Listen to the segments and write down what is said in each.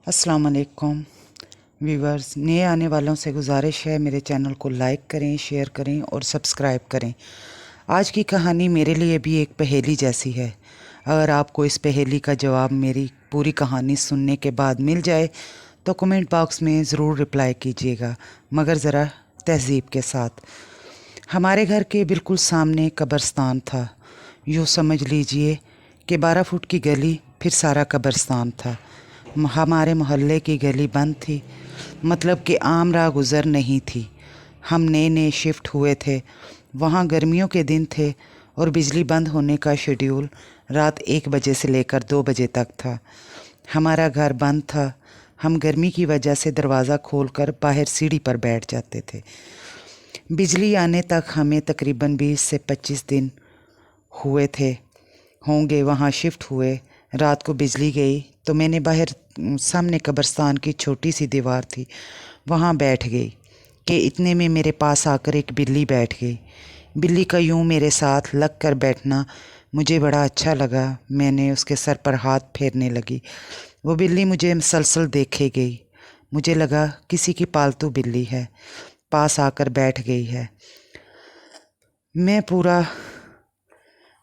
अस्सलाम वालेकुम व्यूवर्स। नए आने वालों से गुजारिश है मेरे चैनल को लाइक करें, शेयर करें और सब्सक्राइब करें। आज की कहानी मेरे लिए भी एक पहेली जैसी है। अगर आपको इस पहेली का जवाब मेरी पूरी कहानी सुनने के बाद मिल जाए तो कमेंट बॉक्स में ज़रूर रिप्लाई कीजिएगा, मगर ज़रा तहज़ीब के साथ। हमारे घर के बिल्कुल सामने कब्रिस्तान था। यूँ समझ लीजिए कि 12 फुट की गली फिर सारा कब्रिस्तान था। हमारे मोहल्ले की गली बंद थी, मतलब कि आम राह गुज़र नहीं थी। हम नए नए शिफ्ट हुए थे। वहाँ गर्मियों के दिन थे और बिजली बंद होने का शेड्यूल रात 1 बजे से लेकर 2 बजे तक था। हमारा घर बंद था। हम गर्मी की वजह से दरवाज़ा खोलकर बाहर सीढ़ी पर बैठ जाते थे। बिजली आने तक हमें तकरीबन 20 से 25 दिन हुए थे होंगे वहाँ शिफ्ट हुए। रात को बिजली गई तो मैंने बाहर सामने कब्रिस्तान की छोटी सी दीवार थी, वहाँ बैठ गई कि इतने में मेरे पास आकर एक बिल्ली बैठ गई। बिल्ली का यूँ मेरे साथ लग कर बैठना मुझे बड़ा अच्छा लगा। मैंने उसके सर पर हाथ फेरने लगी। वो बिल्ली मुझे मुसलसल देखे गई। मुझे लगा किसी की पालतू बिल्ली है, पास आकर बैठ गई है। मैं पूरा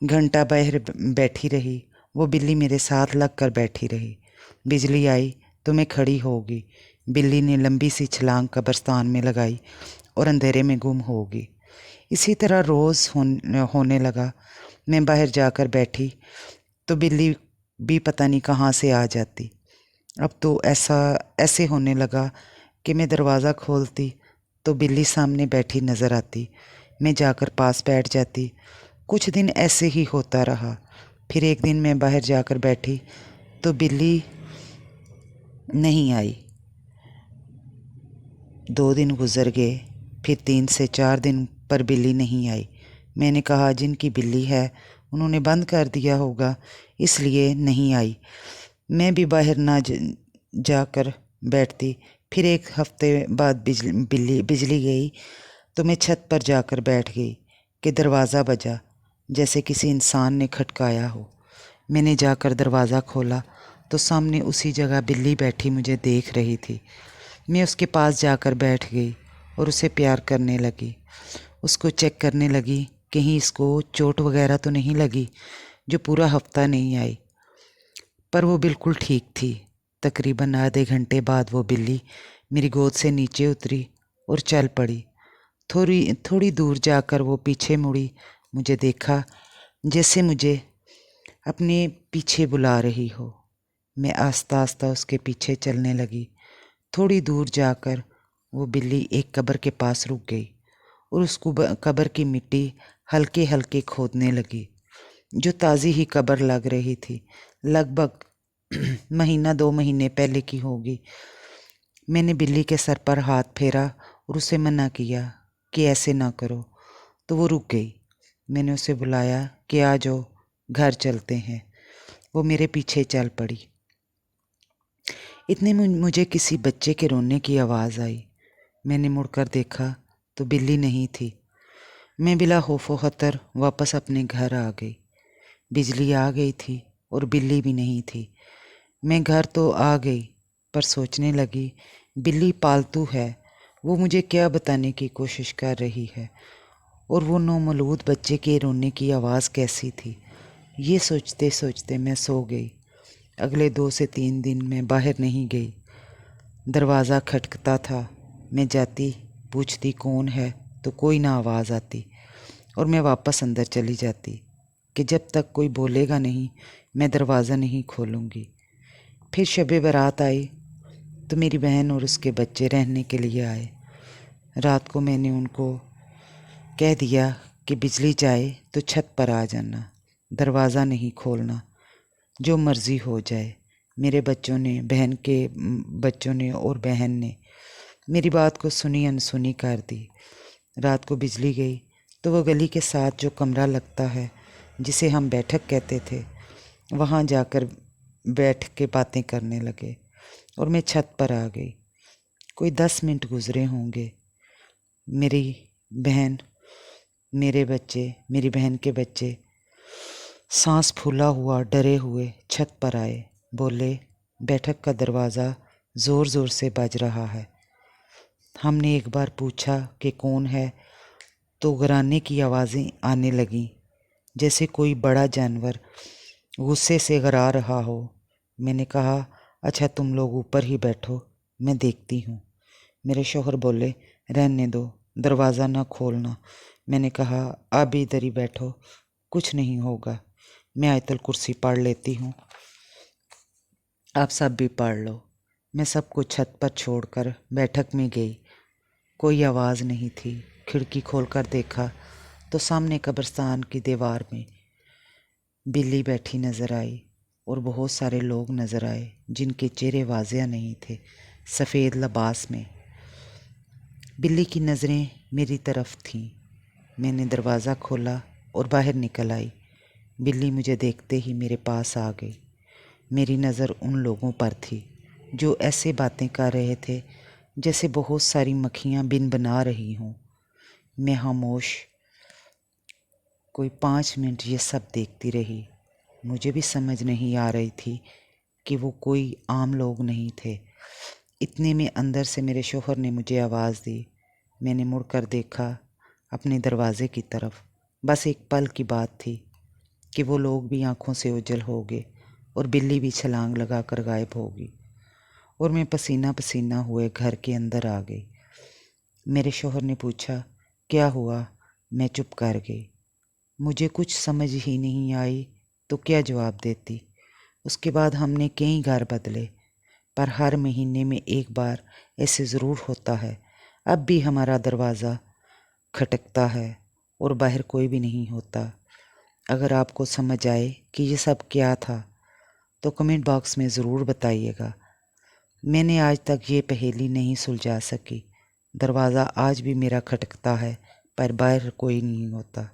घंटा बाहर बैठी रही। वो बिल्ली मेरे साथ लग कर बैठी रही। बिजली आई तो मैं खड़ी होगी। बिल्ली ने लंबी सी छलांग कब्रिस्तान में लगाई और अंधेरे में गुम होगी। इसी तरह रोज़ होने लगा। मैं बाहर जाकर बैठी तो बिल्ली भी पता नहीं कहाँ से आ जाती। अब तो ऐसे होने लगा कि मैं दरवाज़ा खोलती तो बिल्ली सामने बैठी नज़र आती। मैं जाकर पास बैठ जाती। कुछ दिन ऐसे ही होता रहा। फिर एक दिन मैं बाहर जाकर बैठी तो बिल्ली नहीं आई। 2 दिन गुजर गए, फिर 3 से 4 दिन पर बिल्ली नहीं आई। मैंने कहा जिनकी बिल्ली है उन्होंने बंद कर दिया होगा, इसलिए नहीं आई। मैं भी बाहर ना जाकर बैठती। फिर एक हफ्ते बाद बिजली गई तो मैं छत पर जाकर बैठ गई कि दरवाज़ा बजा, जैसे किसी इंसान ने खटकाया हो। मैंने जाकर दरवाज़ा खोला तो सामने उसी जगह बिल्ली बैठी मुझे देख रही थी। मैं उसके पास जाकर बैठ गई और उसे प्यार करने लगी। उसको चेक करने लगी कहीं इसको चोट वगैरह तो नहीं लगी, जो पूरा हफ्ता नहीं आई। पर वो बिल्कुल ठीक थी। तकरीबन आधे घंटे बाद वो बिल्ली मेरी गोद से नीचे उतरी और चल पड़ी। थोड़ी दूर जाकर वो पीछे मुड़ी। मुझे देखा जैसे मुझे अपने पीछे बुला रही हो। मैं आस्ता आस्ता उसके पीछे चलने लगी। थोड़ी दूर जाकर वो बिल्ली एक कब्र के पास रुक गई और उस कब्र की मिट्टी हल्के हल्के खोदने लगी, जो ताज़ी ही कब्र लग रही थी। लगभग महीना 2 महीने पहले की होगी। मैंने बिल्ली के सर पर हाथ फेरा और उसे मना किया कि ऐसे ना करो, तो वो रुक गई। मैंने उसे बुलाया कि आ जाओ, घर चलते हैं। वो मेरे पीछे चल पड़ी। इतने में मुझे किसी बच्चे के रोने की आवाज़ आई। मैंने मुड़कर देखा तो बिल्ली नहीं थी। मैं बिला खौफो खतर वापस अपने घर आ गई। बिजली आ गई थी और बिल्ली भी नहीं थी। मैं घर तो आ गई, पर सोचने लगी बिल्ली पालतू है, वो मुझे क्या बताने की कोशिश कर रही है, और वो नौमौलूद बच्चे के रोने की आवाज़ कैसी थी। ये सोचते सोचते मैं सो गई। अगले 2 से 3 दिन मैं बाहर नहीं गई। दरवाज़ा खटकता था। मैं जाती, पूछती कौन है, तो कोई ना आवाज़ आती और मैं वापस अंदर चली जाती कि जब तक कोई बोलेगा नहीं मैं दरवाज़ा नहीं खोलूँगी। फिर शब बारात आई तो मेरी बहन और उसके बच्चे रहने के लिए आए। रात को मैंने उनको कह दिया कि बिजली जाए तो छत पर आ जाना, दरवाज़ा नहीं खोलना, जो मर्ज़ी हो जाए। मेरे बच्चों ने, बहन के बच्चों ने और बहन ने मेरी बात को सुनी अनसुनी कर दी। रात को बिजली गई तो वो गली के साथ जो कमरा लगता है, जिसे हम बैठक कहते थे, वहाँ जाकर बैठ के बातें करने लगे और मैं छत पर आ गई। कोई 10 मिनट गुजरे होंगे। मेरी बहन, मेरे बच्चे, मेरी बहन के बच्चे सांस फूला हुआ डरे हुए छत पर आए। बोले बैठक का दरवाज़ा ज़ोर ज़ोर से बज रहा है। हमने एक बार पूछा कि कौन है, तो घराने की आवाज़ें आने लगीं, जैसे कोई बड़ा जानवर गुस्से से घरा रहा हो। मैंने कहा, अच्छा तुम लोग ऊपर ही बैठो, मैं देखती हूँ। मेरे शौहर बोले, रहने दो, दरवाज़ा ना खोलना। मैंने कहा, आप इधर ही बैठो, कुछ नहीं होगा, मैं आयतल कुर्सी पढ़ लेती हूँ, आप सब भी पढ़ लो। मैं सब कुछ छत पर छोड़कर बैठक में गई। कोई आवाज़ नहीं थी। खिड़की खोलकर देखा तो सामने कब्रिस्तान की दीवार में बिल्ली बैठी नज़र आई और बहुत सारे लोग नज़र आए जिनके चेहरे वाज़िया नहीं थे, सफ़ेद लिबास में। बिल्ली की नज़रें मेरी तरफ थीं। मैंने दरवाज़ा खोला और बाहर निकल आई। बिल्ली मुझे देखते ही मेरे पास आ गई। मेरी नज़र उन लोगों पर थी जो ऐसे बातें कर रहे थे जैसे बहुत सारी मक्खियाँ बिन बना रही हों। मैं खामोश कोई 5 मिनट ये सब देखती रही। मुझे भी समझ नहीं आ रही थी कि वो कोई आम लोग नहीं थे। इतने में अंदर से मेरे शौहर ने मुझे आवाज़ दी। मैंने मुड़कर देखा अपने दरवाज़े की तरफ। बस एक पल की बात थी कि वो लोग भी आंखों से ओझल हो गए और बिल्ली भी छलांग लगाकर गायब हो गई और मैं पसीना पसीना हुए घर के अंदर आ गई। मेरे शौहर ने पूछा, क्या हुआ? मैं चुप कर गई। मुझे कुछ समझ ही नहीं आई तो क्या जवाब देती। उसके बाद हमने कई घर बदले, पर हर महीने में एक बार ऐसे ज़रूर होता है। अब भी हमारा दरवाज़ा खटकता है और बाहर कोई भी नहीं होता। अगर आपको समझ आए कि ये सब क्या था तो कमेंट बॉक्स में ज़रूर बताइएगा। मैंने आज तक ये पहेली नहीं सुलझा सकी। दरवाज़ा आज भी मेरा खटकता है पर बाहर कोई नहीं होता।